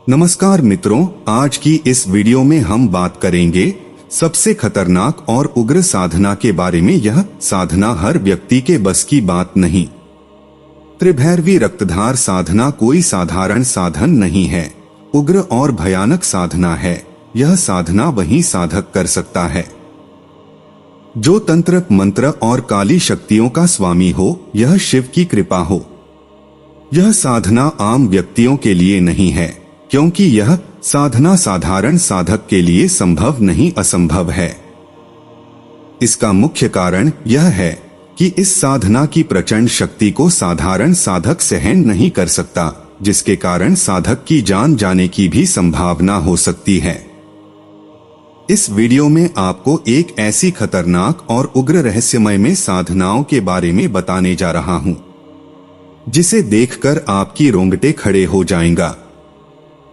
नमस्कार मित्रों, आज की इस वीडियो में हम बात करेंगे सबसे खतरनाक और उग्र साधना के बारे में। यह साधना हर व्यक्ति के बस की बात नहीं। त्रिभैरवी रक्तधार साधना कोई साधारण साधन नहीं है, उग्र और भयानक साधना है। यह साधना वही साधक कर सकता है जो तंत्र मंत्र और काली शक्तियों का स्वामी हो। यह शिव की कृपा हो। यह साधना आम व्यक्तियों के लिए नहीं है, क्योंकि यह साधना साधारण साधक के लिए संभव नहीं, असंभव है। इसका मुख्य कारण यह है कि इस साधना की प्रचंड शक्ति को साधारण साधक सहन नहीं कर सकता, जिसके कारण साधक की जान जाने की भी संभावना हो सकती है। इस वीडियो में आपको एक ऐसी खतरनाक और उग्र रहस्यमय में साधनाओं के बारे में बताने जा रहा हूं, जिसे देखकर आपकी रोंगटे खड़े हो जाएंगा।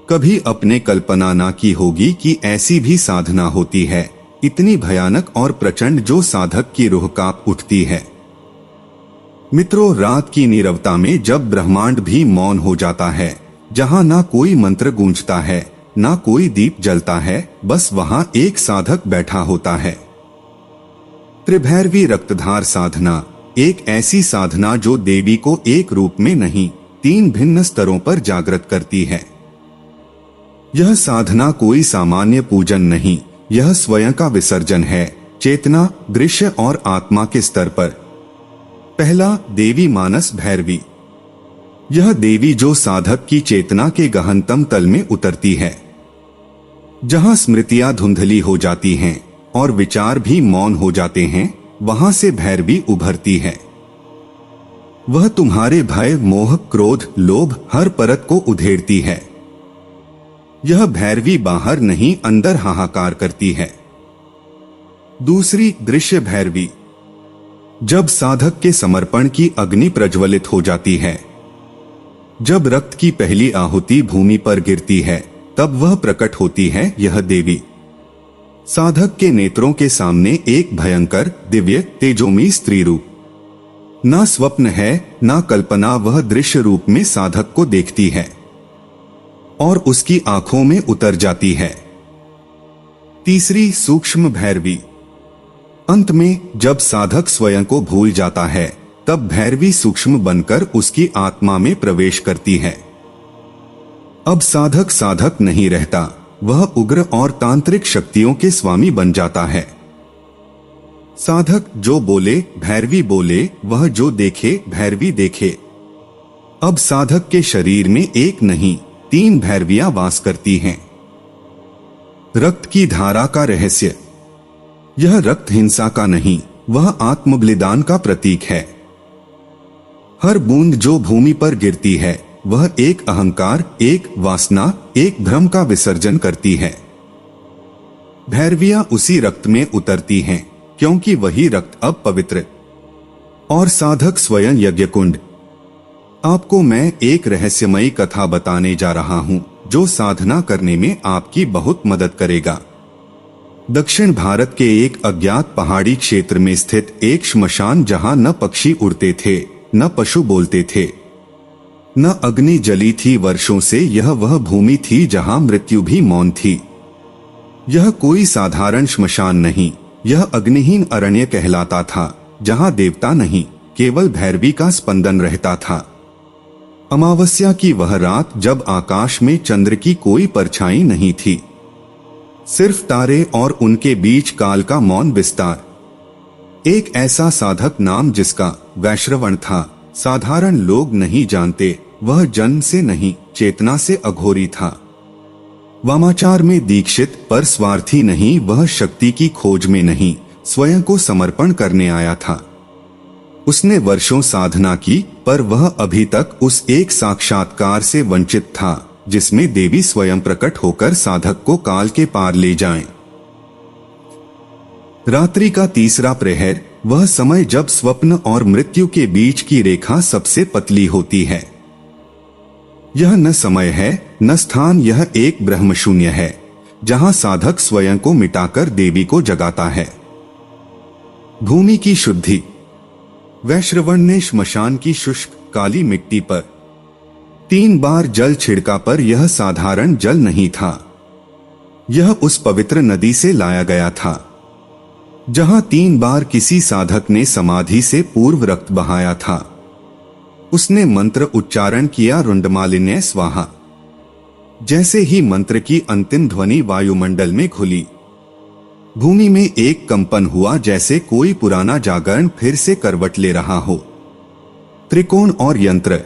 कभी अपने कल्पना ना की होगी कि ऐसी भी साधना होती है, इतनी भयानक और प्रचंड जो साधक की रूह कांप उठती है। मित्रों, रात की नीरवता में जब ब्रह्मांड भी मौन हो जाता है, जहां ना कोई मंत्र गूंजता है, ना कोई दीप जलता है, बस वहां एक साधक बैठा होता है। त्रिभैरवी रक्तधार साधना एक ऐसी साधना जो देवी को एक रूप में नहीं, 3 भिन्न स्तरों पर जागृत करती है। यह साधना कोई सामान्य पूजन नहीं, यह स्वयं का विसर्जन है, चेतना, दृश्य और आत्मा के स्तर पर। पहला, देवी मानस भैरवी। यह देवी जो साधक की चेतना के गहनतम तल में उतरती है, जहां स्मृतियां धुंधली हो जाती हैं और विचार भी मौन हो जाते हैं, वहां से भैरवी उभरती है। वह तुम्हारे भय, मोह, क्रोध, लोभ हर परत को उधेड़ती है। यह भैरवी बाहर नहीं, अंदर हाहाकार करती है। दूसरी, दृश्य भैरवी। जब साधक के समर्पण की अग्नि प्रज्वलित हो जाती है, जब रक्त की पहली आहुति भूमि पर गिरती है, तब वह प्रकट होती है, यह देवी। साधक के नेत्रों के सामने एक भयंकर, दिव्य, तेजोमयी स्त्री रूप। ना स्वप्न है, ना कल्पना, वह दृश्य रूप में साधक को देखती है और उसकी आंखों में उतर जाती है। तीसरी, सूक्ष्म भैरवी। अंत में जब साधक स्वयं को भूल जाता है, तब भैरवी सूक्ष्म बनकर उसकी आत्मा में प्रवेश करती है। अब साधक साधक नहीं रहता, वह उग्र और तांत्रिक शक्तियों के स्वामी बन जाता है। साधक जो बोले भैरवी बोले, वह जो देखे भैरवी देखे। अब साधक के शरीर में एक नहीं, 3 भैरवियां वास करती हैं। रक्त की धारा का रहस्य। यह रक्त हिंसा का नहीं, वह आत्मबलिदान का प्रतीक है। हर बूंद जो भूमि पर गिरती है, वह एक अहंकार, एक वासना, एक भ्रम का विसर्जन करती है। भैरवियां उसी रक्त में उतरती हैं, क्योंकि वही रक्त अब पवित्र। और साधक स्वयं यज्ञकुंड। आपको मैं एक रहस्यमयी कथा बताने जा रहा हूं, जो साधना करने में आपकी बहुत मदद करेगा। दक्षिण भारत के एक अज्ञात पहाड़ी क्षेत्र में स्थित एक श्मशान, जहां न पक्षी उड़ते थे, न पशु बोलते थे, न अग्नि जली थी वर्षों से। यह वह भूमि थी जहां मृत्यु भी मौन थी। यह कोई साधारण श्मशान नहीं, यह अग्निहीन अरण्य कहलाता था, जहां देवता नहीं, केवल भैरवी का स्पंदन रहता था। अमावस्या की वह रात, जब आकाश में चंद्र की कोई परछाई नहीं थी, सिर्फ तारे और उनके बीच काल का मौन विस्तार। एक ऐसा साधक नाम जिसका वैश्रवण था, साधारण लोग नहीं जानते। वह जन्म से नहीं, चेतना से अघोरी था। वामाचार में दीक्षित, पर स्वार्थी नहीं। वह शक्ति की खोज में नहीं, स्वयं को समर्पण करने आया था। उसने वर्षों साधना की, पर वह अभी तक उस एक साक्षात्कार से वंचित था, जिसमें देवी स्वयं प्रकट होकर साधक को काल के पार ले जाएं। रात्रि का तीसरा प्रहर, वह समय जब स्वप्न और मृत्यु के बीच की रेखा सबसे पतली होती है। यह न समय है, न स्थान, यह एक ब्रह्मशून्य है, जहां साधक स्वयं को मिटाकर देवी को जगाता है। भूमि की शुद्धि। वैश्रवण ने श्मशान की शुष्क काली मिट्टी पर 3 बार जल छिड़का पर यह साधारण जल नहीं था। यह उस पवित्र नदी से लाया गया था जहां 3 बार किसी साधक ने समाधि से पूर्व रक्त बहाया था। उसने मंत्र उच्चारण किया, रुंडमालिन्य स्वाहा। जैसे ही मंत्र की अंतिम ध्वनि वायुमंडल में खुली, भूमि में एक कंपन हुआ, जैसे कोई पुराना जागरण फिर से करवट ले रहा हो। त्रिकोण और यंत्र।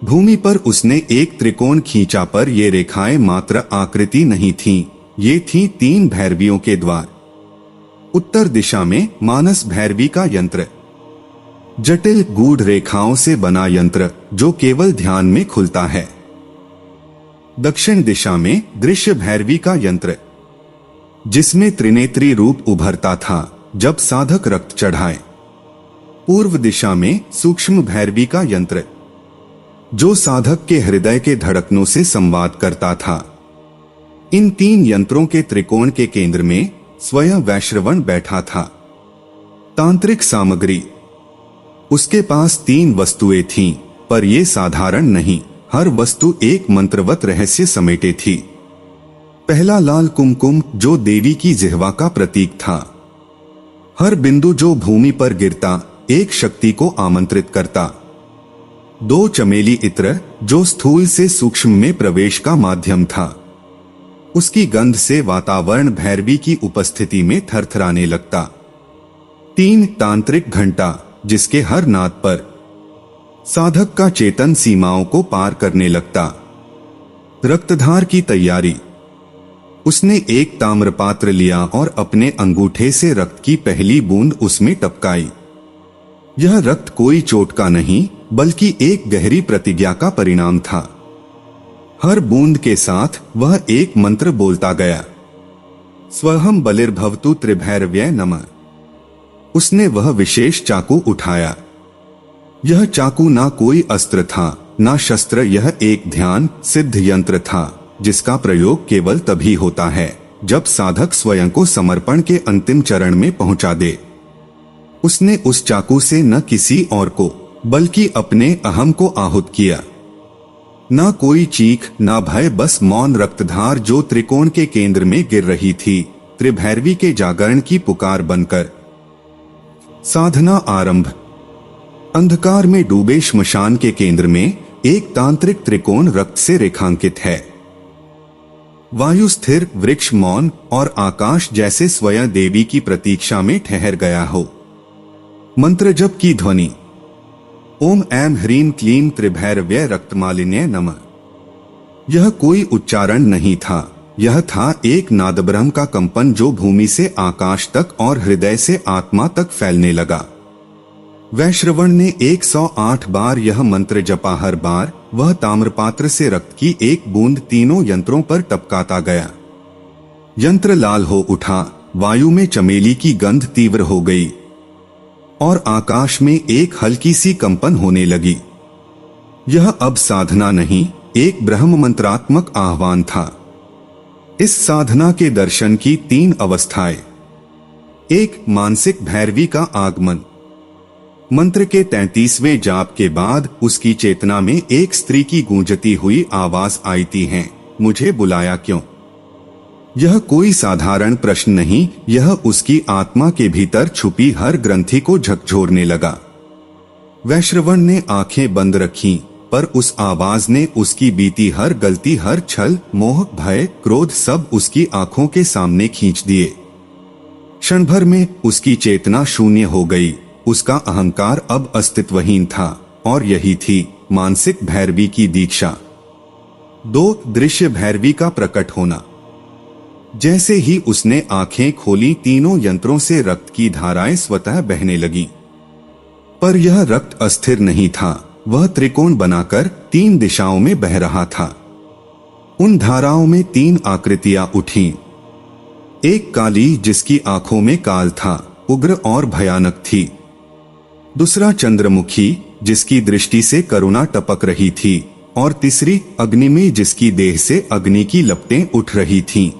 भूमि पर उसने एक त्रिकोण खींचा, पर ये रेखाएं मात्र आकृति नहीं थीं, ये थीं 3 भैरवियों के द्वार। उत्तर दिशा में मानस भैरवी का यंत्र, जटिल गूढ़ रेखाओं से बना यंत्र जो केवल ध्यान में खुलता है। दक्षिण दिशा में दृश्य भैरवी का यंत्र, जिसमें त्रिनेत्री रूप उभरता था जब साधक रक्त चढ़ाए। पूर्व दिशा में सूक्ष्म भैरवी का यंत्र, जो साधक के हृदय के धड़कनों से संवाद करता था। इन 3 यंत्रों के त्रिकोण के केंद्र में स्वयं वैश्रवण बैठा था। तांत्रिक सामग्री। उसके पास 3 वस्तुएं थीं, पर ये साधारण नहीं, हर वस्तु एक मंत्रवत रहस्य समेटे थी। पहला लाल कुमकुम, जो देवी की जिह्वा का प्रतीक था। हर बिंदु जो भूमि पर गिरता एक शक्ति को आमंत्रित करता। 2 चमेली इत्र, जो स्थूल से सूक्ष्म में प्रवेश का माध्यम था। उसकी गंध से वातावरण भैरवी की उपस्थिति में थरथराने लगता। 3 तांत्रिक घंटा, जिसके हर नाद पर साधक का चेतन सीमाओं को पार करने लगता। रक्तधार की तैयारी। उसने एक ताम्रपात्र लिया और अपने अंगूठे से रक्त की पहली बूंद उसमें टपकाई। यह रक्त कोई चोट का नहीं, बल्कि एक गहरी प्रतिज्ञा का परिणाम था। हर बूंद के साथ वह एक मंत्र बोलता गया, स्वहम बलिर्भवतु त्रिभैरव्य नमः। उसने वह विशेष चाकू उठाया। यह चाकू ना कोई अस्त्र था, ना शस्त्र, यह एक ध्यान सिद्ध यंत्र था, जिसका प्रयोग केवल तभी होता है जब साधक स्वयं को समर्पण के अंतिम चरण में पहुंचा दे। उसने उस चाकू से न किसी और को, बल्कि अपने अहम को आहूत किया। ना कोई चीख, ना भय, बस मौन रक्तधार जो त्रिकोण के केंद्र में गिर रही थी, त्रिभैरवी के जागरण की पुकार बनकर। साधना आरंभ। अंधकार में डूबे श्मशान के केंद्र में एक तांत्रिक त्रिकोण रक्त से रेखांकित है। वायु स्थिर, वृक्ष मौन और आकाश जैसे स्वयं देवी की प्रतीक्षा में ठहर गया हो। मंत्र जप की ध्वनि, ओम ऐं ह्रीं क्लीं त्रिभैरव्य रक्तमालिन्य नमः। यह कोई उच्चारण नहीं था, यह था एक नादब्रह्म का कंपन जो भूमि से आकाश तक और हृदय से आत्मा तक फैलने लगा। वैश्रवण ने 108 बार यह मंत्र जपा। हर बार वह ताम्रपात्र से रक्त की एक बूंद तीनों यंत्रों पर टपकाता गया। यंत्र लाल हो उठा, वायु में चमेली की गंध तीव्र हो गई और आकाश में एक हल्की सी कंपन होने लगी। यह अब साधना नहीं, एक ब्रह्म मंत्रात्मक आह्वान था। इस साधना के दर्शन की 3 अवस्थाएं। 1. मानसिक भैरवी का आगमन। मंत्र के 33वें जाप के बाद उसकी चेतना में एक स्त्री की गूंजती हुई आवाज आती है, मुझे बुलाया क्यों? यह कोई साधारण प्रश्न नहीं, यह उसकी आत्मा के भीतर छुपी हर ग्रंथि को झकझोरने लगा। वैश्रवण ने आंखें बंद रखीं, पर उस आवाज ने उसकी बीती हर गलती, हर छल, मोह, भय, क्रोध सब उसकी आंखों के सामने खींच दिए। क्षण भर में उसकी चेतना शून्य हो गई। उसका अहंकार अब अस्तित्वहीन था और यही थी मानसिक भैरवी की दीक्षा। 2. दृश्य भैरवी का प्रकट होना। जैसे ही उसने आंखें खोली, तीनों यंत्रों से रक्त की धाराएं स्वतः बहने लगीं। पर यह रक्त अस्थिर नहीं था, वह त्रिकोण बनाकर 3 दिशाओं में बह रहा था। उन धाराओं में 3 आकृतियां उठीं। एक काली, जिसकी आंखों में काल था, उग्र और भयानक थी। दूसरा चंद्रमुखी, जिसकी दृष्टि से करुणा टपक रही थी, और तीसरी अग्निमय, जिसकी देह से अग्नि की लपटें उठ रही थीं।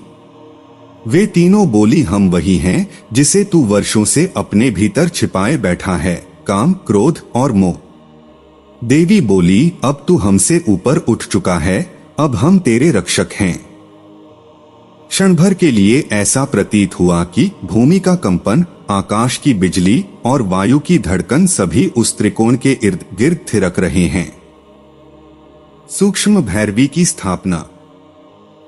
वे तीनों बोली, हम वही हैं जिसे तू वर्षों से अपने भीतर छिपाए बैठा है, काम, क्रोध और मोह। देवी बोली, अब तू हमसे ऊपर उठ चुका है, अब हम तेरे रक्षक हैं। क्षण भर के लिए ऐसा प्रतीत हुआ कि भूमि का कंपन, आकाश की बिजली और वायु की धड़कन सभी उस त्रिकोण के इर्द गिर्द थिरक रहे हैं। सूक्ष्म भैरवी की स्थापना।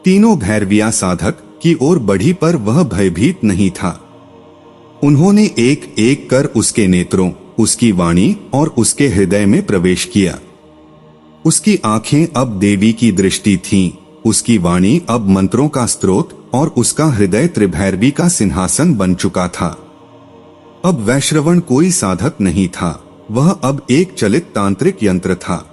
तीनों भैरवियां साधक की ओर बढ़ी, पर वह भयभीत नहीं था। उन्होंने एक एक कर उसके नेत्रों, उसकी वाणी और उसके हृदय में प्रवेश किया। उसकी आंखें अब देवी की दृष्टि थीं, उसकी वाणी अब मंत्रों का स्रोत और उसका हृदय त्रिभैरवी का सिंहासन बन चुका था। अब वैश्रवण कोई साधक नहीं था, वह अब एक चलित तांत्रिक यंत्र था।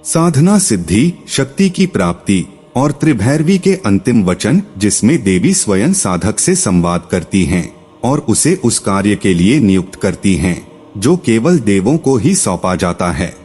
साधना सिद्धि, शक्ति की प्राप्ति और त्रिभैरवी के अंतिम वचन, जिसमें देवी स्वयं साधक से संवाद करती हैं और उसे उस कार्य के लिए नियुक्त करती हैं जो केवल देवों को ही सौंपा जाता है।